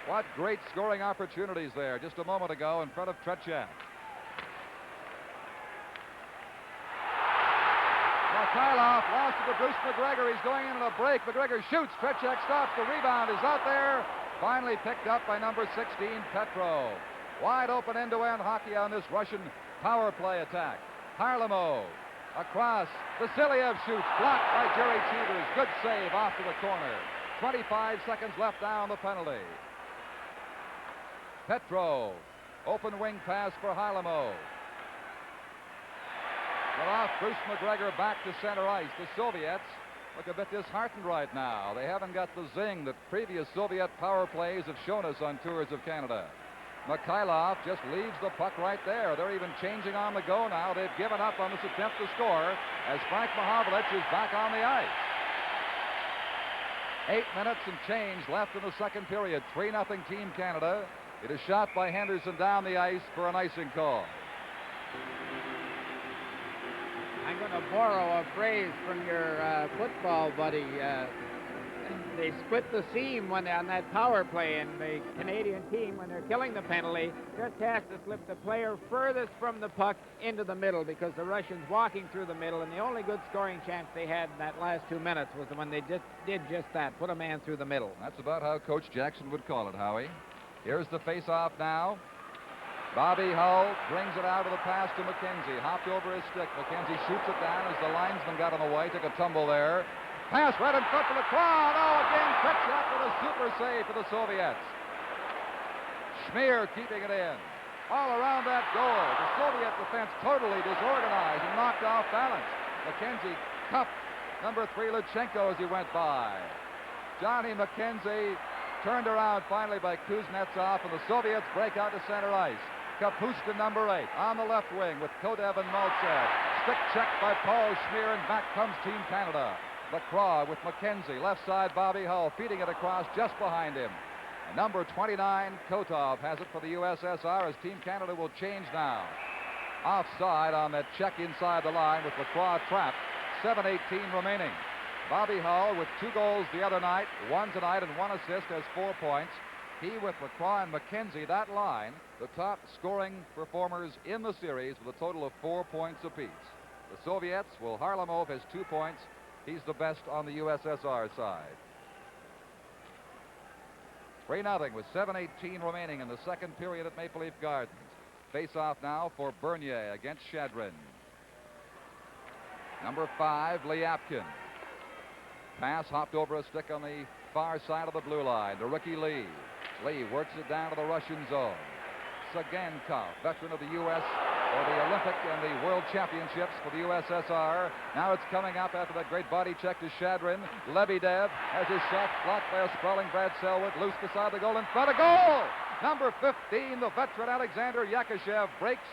What great scoring opportunities there just a moment ago in front of Tretiak. Mikhailov lost it to Bruce McGregor. He's going into the break. McGregor shoots. Tretiak stops. The rebound is out there. Finally picked up by number 16, Petrov. Wide open end-to-end hockey on this Russian power play attack. Harlemo across. Vasiliev shoots. Blocked by Jerry Cheevers. Good save off to the corner. 25 seconds left down the penalty. Petrov. Open wing pass for Harlemo. Well, off Bruce McGregor back to center ice. The Soviets look a bit disheartened right now. They haven't got the zing that previous Soviet power plays have shown us on tours of Canada. Mikhailov just leaves the puck right there. They're even changing on the go now. They've given up on this attempt to score as Frank Mahavlich is back on the ice. 8 minutes and change left in the second period. 3-0 Team Canada. It is shot by Henderson down the ice for an icing call. I'm going to borrow a phrase from your football buddy. They split the seam when they're on that power play, and the Canadian team, when they're killing the penalty, just has to slip the player furthest from the puck into the middle because the Russians walking through the middle, and the only good scoring chance they had in that last 2 minutes was when they just did just that, put a man through the middle. That's about how Coach Jackson would call it, Howie. Here's the face-off now. Bobby Hull brings it out of the pass to McKenzie. Hopped over his stick. McKenzie shoots it down as the linesman got in the way. Took a tumble there. Pass right in front of the crowd. Oh, again, Tretiak with a super save for the Soviets. Schmier keeping it in. All around that goal. The Soviet defense totally disorganized and knocked off balance. McKenzie cuffed number 3 Luchenko as he went by. Johnny McKenzie turned around finally by Kuznetsov, and the Soviets break out to center ice. Kapustin, number 8, on the left wing with Kodev and Maltsev. Stick check by Paul Schmier, and back comes Team Canada. Lacroix with McKenzie, left side Bobby Hull, feeding it across just behind him. And number 29, Kotov, has it for the USSR as Team Canada will change now. Offside on that check inside the line with Lacroix trapped. 7:18 remaining. Bobby Hull with 2 goals the other night, 1 tonight, and 1 assist, has 4 points. He with LaCroix and McKenzie, that line, the top scoring performers in the series with a total of 4 points apiece. The Soviets, well, Harlamov has 2 points. He's the best on the USSR side. 3-0 with 7:18 remaining in the second period at Maple Leaf Gardens. Face-off now for Bernier against Shadrin. Number 5, Lyapkin. Pass hopped over a stick on the far side of the blue line to Ricky Lee. Lee works it down to the Russian zone. Sagankov, veteran of the U.S. for the Olympic and the World Championships for the USSR. Now it's coming up after that great body check to Shadrin. Lebedev has his shot blocked by a sprawling Brad Selwood. Loose beside the goal in front of goal. Number 15, the veteran Alexander Yakashev breaks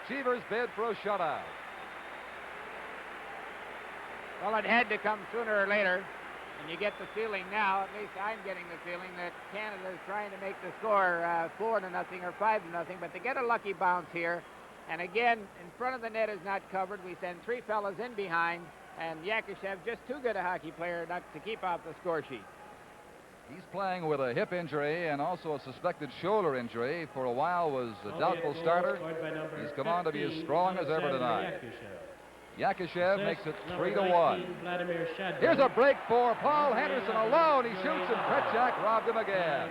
Cheever's bid for a shutout. Well, it had to come sooner or later. And you get the feeling now, at least I'm getting the feeling, that Canada is trying to make the score 4-0 or 5-0, but they get a lucky bounce here. And again, in front of the net is not covered. We send 3 fellas in behind, and Yakashev, just too good a hockey player not to keep off the score sheet. He's playing with a hip injury and also a suspected shoulder injury. For a while was a doubtful starter. He's come on to be as strong as ever tonight. Yakashev makes it 3-1. Here's a break for Paul Henderson alone. He shoots and Tretiak robbed him again.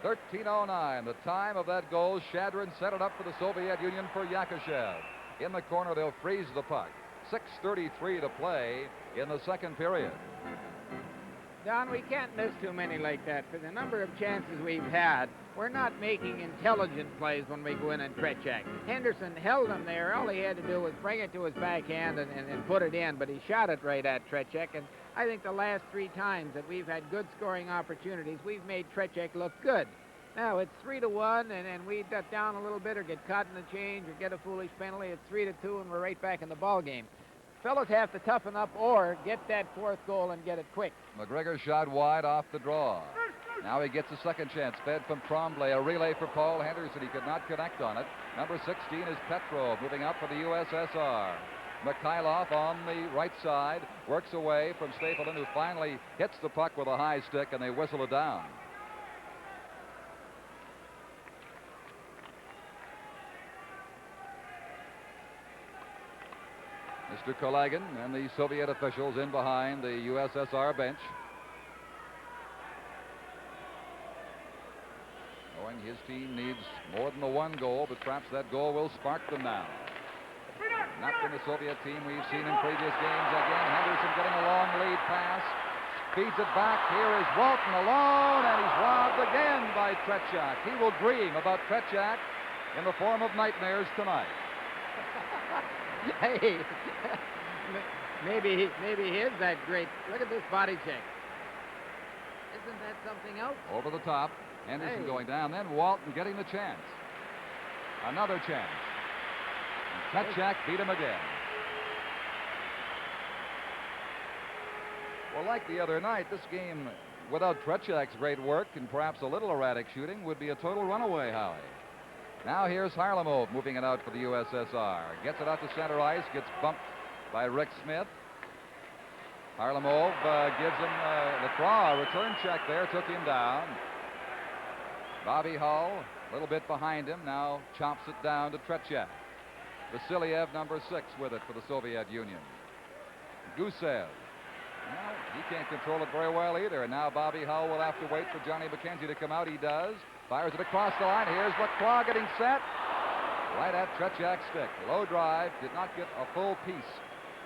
13:09, the time of that goal. Shadrin set it up for the Soviet Union for Yakashev. In the corner, they'll freeze the puck. 6:33 to play in the second period. Don, we can't miss too many like that. For the number of chances we've had, we're not making intelligent plays when we go in and Tretiak. Henderson held him there. All he had to do was bring it to his backhand and put it in, but he shot it right at Tretiak. And I think the last 3 times that we've had good scoring opportunities, we've made Tretiak look good. Now, it's 3-1, and we duck down a little bit or get caught in the change or get a foolish penalty. It's 3-2, and we're right back in the ball game. Fellas have to toughen up or get that 4th goal and get it quick. McGregor shot wide off the draw. Now he gets a second chance. Fed from Tremblay. A relay for Paul Henderson. He could not connect on it. Number 16 is Petrov, moving up for the USSR. Mikhailov on the right side works away from Stapleton, who finally hits the puck with a high stick, and they whistle it down. Mr. Kulagin and the Soviet officials in behind the USSR bench. Knowing his team needs more than the 1 goal, but perhaps that goal will spark them now. Not from the Soviet team we've seen in previous games. Again, Henderson getting a long lead pass. Feeds it back. Here is Walton alone, and he's robbed again by Tretiak. He will dream about Tretiak in the form of nightmares tonight. Hey, maybe he is that great. Look at this body check. Isn't that something else? Over the top. Henderson going down. Then Walton getting the chance. Another chance. And Tretiak beat him again. Well, like the other night, this game, without Tretiak's great work and perhaps a little erratic shooting, would be a total runaway, Howie. Now here's Harlamov moving it out for the USSR. Gets it out to center ice, gets bumped by Rick Smith. Harlamov gives him LaCroix a return check there, took him down. Bobby Hull, a little bit behind him, now chomps it down to Tretiak. Vasiliev, number 6, with it for the Soviet Union. Gusev. Well, he can't control it very well either, and now Bobby Hull will have to wait for Johnny McKenzie to come out. He does. Fires it across the line. Here's LaCroix getting set. Right at Tretiak's stick. Low drive. Did not get a full piece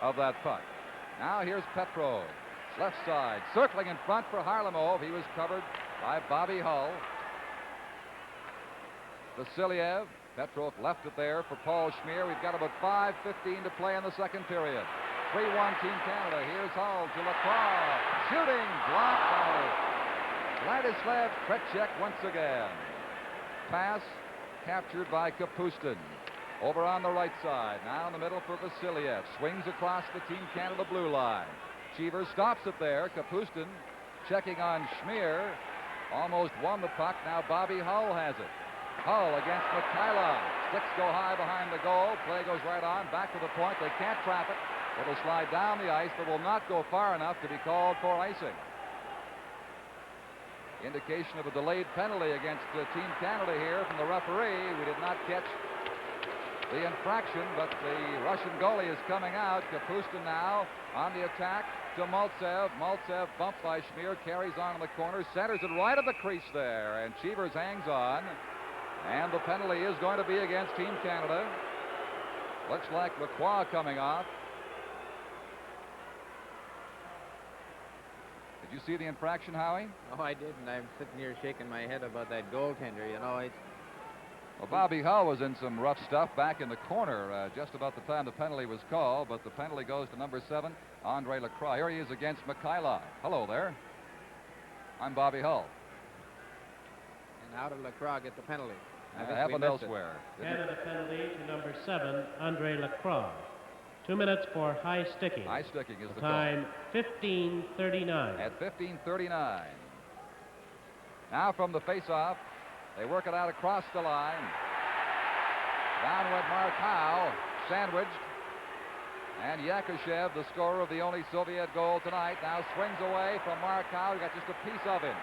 of that puck. Now here's Petrov. Left side. Circling in front for Harlamov. He was covered by Bobby Hull. Vasiliev. Petrov left it there for Paul Schmier. We've got about 5:15 to play in the second period. 3-1 Team Canada. Here's Hull to LaCroix. Shooting. Blocked by Vladislav Tretiak once again. Pass captured by Kapustin. Over on the right side. Now in the middle for Vasiliev. Swings across the Team Canada blue line. Cheever stops it there. Kapustin checking on Schmier. Almost won the puck. Now Bobby Hull has it. Hull against Mikhailov. Sticks go high behind the goal. Play goes right on. Back to the point. They can't trap it. It'll slide down the ice, but will not go far enough to be called for icing. Indication of a delayed penalty against Team Canada here from the referee. We did not catch the infraction, but the Russian goalie is coming out. Kapustin now on the attack to Maltsev. Maltsev bumped by Schmier, carries on in the corner, centers it right at the crease there, and Cheevers hangs on. And the penalty is going to be against Team Canada. Looks like WHA coming off. Did you see the infraction, Howie? Oh, I didn't. I'm sitting here shaking my head about that goaltender. You know, Well, Bobby Hull was in some rough stuff back in the corner just about the time the penalty was called, but the penalty goes to number 7, Andre Lacroix. Here he is against Mikhailov. Hello there. I'm Bobby Hull. And how did Lacroix get the penalty? It happened elsewhere. Canada penalty to number 7, Andre Lacroix. 2 minutes for high sticking. High sticking is the time, 15:39. At 15:39. Now from the face-off, they work it out across the line. Down went Mark Howe, sandwiched. And Yakushev, the scorer of the only Soviet goal tonight, now swings away from Mark Howe. He got just a piece of him.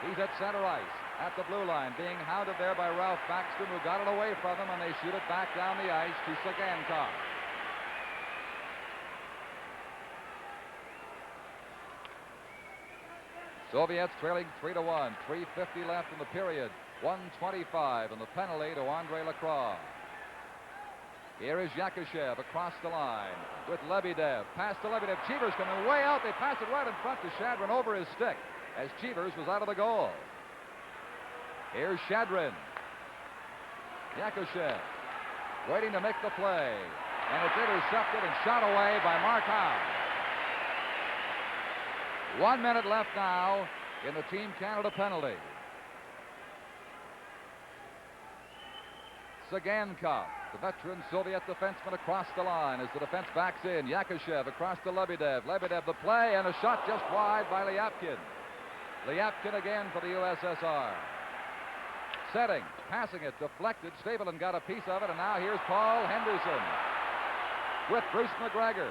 He's at center ice, at the blue line, being hounded there by Ralph Baxter, who got it away from him, and they shoot it back down the ice to Sagankov. Soviets trailing 3-1. 3:50 left in the period. 1:25 and the penalty to Andre Lacroix. Here is Yakushev across the line with Lebedev. Pass to Lebedev. Cheevers coming way out. They pass it right in front to Shadrin over his stick as Cheevers was out of the goal. Here's Shadrin. Yakushev waiting to make the play. And it's intercepted and shot away by Mark Howe. 1 minute left now in the Team Canada penalty. Sagankov, the veteran Soviet defenseman, across the line as the defense backs in. Yakushev across to Lebedev. Lebedev the play, and a shot just wide by Lyapkin. Lyapkin again for the USSR. Setting, passing it, deflected. Stavelin got a piece of it, and now here's Paul Henderson with Bruce McGregor.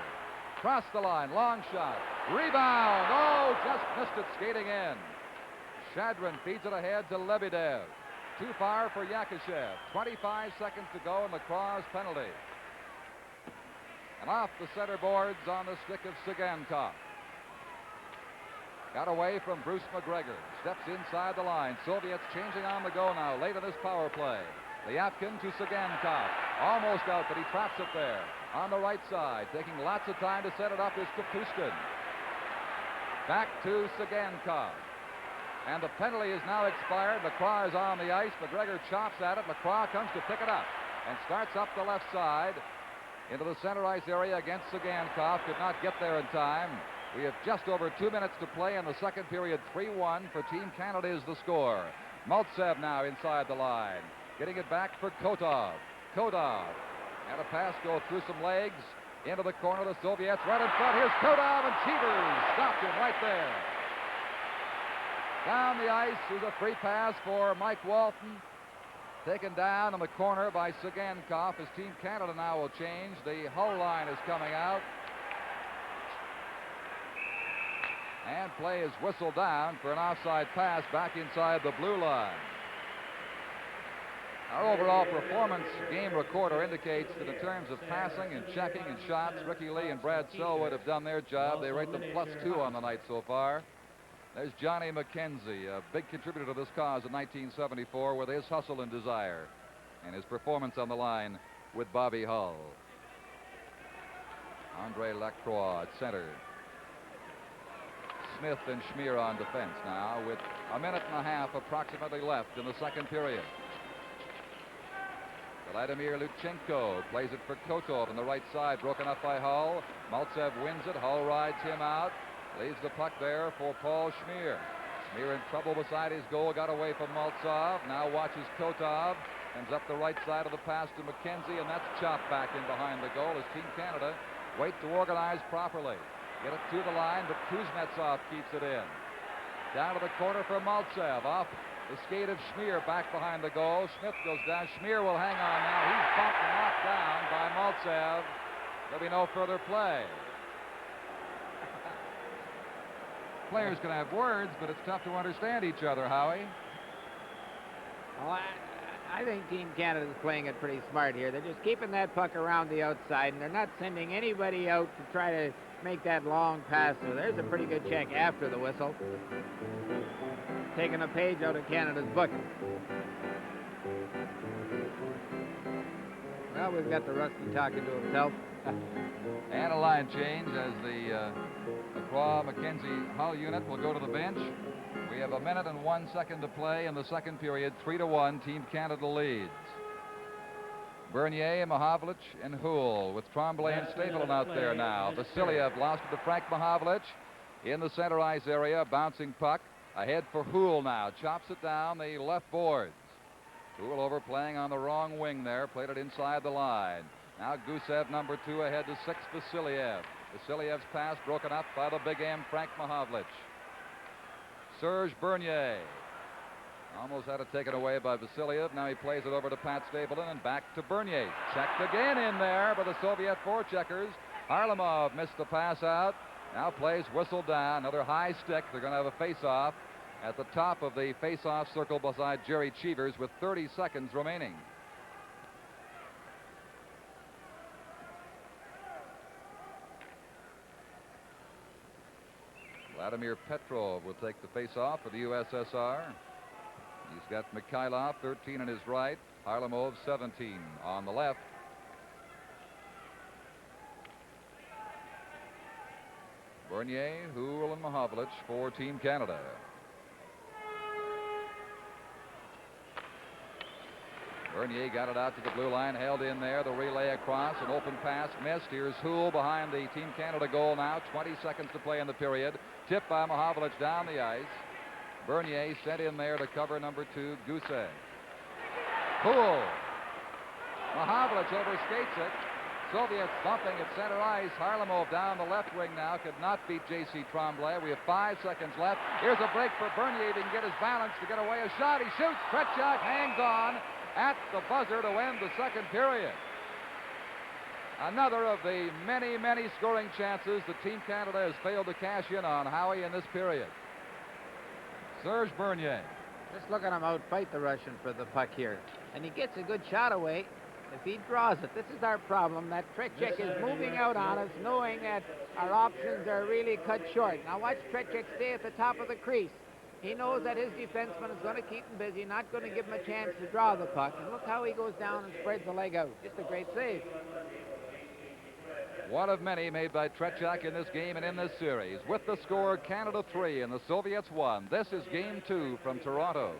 Cross the line, long shot. Rebound! Oh, just missed it skating in. Shadrin feeds it ahead to Lebedev. Too far for Yakushev. 25 seconds to go in Lacroix's penalty. And off the center boards on the stick of Sagankov. Got away from Bruce McGregor. Steps inside the line. Soviets changing on the go now, late in this power play. Lyapkin to Sagankov. Almost out, but he traps it there. On the right side, taking lots of time to set it up, is Kapustin. Back to Sagankov. And the penalty is now expired. Lacroix is on the ice. McGregor chops at it. Lacroix comes to pick it up and starts up the left side into the center ice area against Sagankov. Could not get there in time. We have just over 2 minutes to play in the second period. 3-1 for Team Canada is the score. Maltsev now inside the line. Getting it back for Kotov. Kotov. And a pass goes through some legs into the corner of the Soviets. Right in front. Here's Kotov, and Cheevers stopped him right there. Down the ice is a free pass for Mike Walton. Taken down in the corner by Sagankov as Team Canada now will change. The Hull line is coming out. And play is whistled down for an offside pass back inside the blue line. Our overall performance game recorder indicates that in terms of passing and checking and shots, Ricky Lee and Brad Selwood have done their job. They rate them +2 on the night so far. There's Johnny McKenzie, a big contributor to this cause in 1974 with his hustle and desire and his performance on the line with Bobby Hull. Andre Lacroix at center. Smith and Schmier on defense now with a minute and a half approximately left in the second period. Vladimir Luchenko plays it for Kotov on the right side, broken up by Hull. Maltsev wins it. Hull rides him out. Leaves the puck there for Paul Schmier. Schmier in trouble beside his goal, got away from Maltsev. Now watches Kotov. Comes up the right side of the pass to McKenzie, and that's chopped back in behind the goal as Team Canada wait to organize properly. Get it to the line, but Kuznetsov keeps it in. Down to the corner for Maltsev. Off the skate of Schmier back behind the goal. Smith goes down. Schmier will hang on now. He's bumped and knocked down by Maltsev. There'll be no further play. players can have words, but it's tough to understand each other, Howie. Oh, I think Team Canada's playing it pretty smart here. They're just keeping that puck around the outside, and they're not sending anybody out to try to make that long pass. So there's a pretty good check after the whistle. Taking a page out of Canada's book. Well, we've got the Rusty talking to himself. And a line change as the LaCroix McKenzie Hull unit will go to the bench. We have 1 minute and 1 second to play in the second period. 3-1, Team Canada leads. Bernier, Mahavlich, and Houle with Tremblay and Stapleton out there now. Vasiliev lost it to Frank Mahavlich in the center ice area. Bouncing puck ahead for Houle now. Chops it down the left boards. Houle over playing on the wrong wing there. Played it inside the line. Now Gusev, number 2, ahead to 6, Vasiliev. Vasiliev's pass broken up by the big M, Frank Mahavlich. Serge Bernier almost had it taken away by Vasiliev. Now he plays it over to Pat Stapleton and back to Bernier. Checked again in there by the Soviet forecheckers. Harlamov missed the pass out. Now plays whistle down. Another high stick. They're going to have a face-off at the top of the face-off circle beside Jerry Cheevers with 30 seconds remaining. Vladimir Petrov will take the face-off for the USSR. He's got Mikhailov, 13 on his right. Harlamov, 17 on the left. Bernier, Houle, and Mahavlich for Team Canada. Bernier got it out to the blue line, held in there. The relay across, an open pass missed. Here's Houle behind the Team Canada goal now. 20 seconds to play in the period. Tipped by Mahavlich down the ice. Bernier sent in there to cover number 2, Gusev. Houle. Mahavlich overskates it. Soviets bumping at center ice. Harlamov down the left wing now. Could not beat J.C. Tremblay. We have 5 seconds left. Here's a break for Bernier. If he can get his balance to get away a shot. He shoots. Tretiak hangs on at the buzzer to end the second period. Another of the many, many scoring chances that Team Canada has failed to cash in on, Howie, in this period. Serge Bernier. Just look at him outfight the Russian for the puck here. And he gets a good shot away if he draws it. This is our problem, that Tretiak is moving out on us, knowing that our options are really cut short. Now watch Tretiak stay at the top of the crease. He knows that his defenseman is going to keep him busy, not going to give him a chance to draw the puck. And look how he goes down and spreads the leg out. Just a great save. One of many made by Tretiak in this game and in this series. With the score, Canada 3 and the Soviets 1. This is Game 2 from Toronto.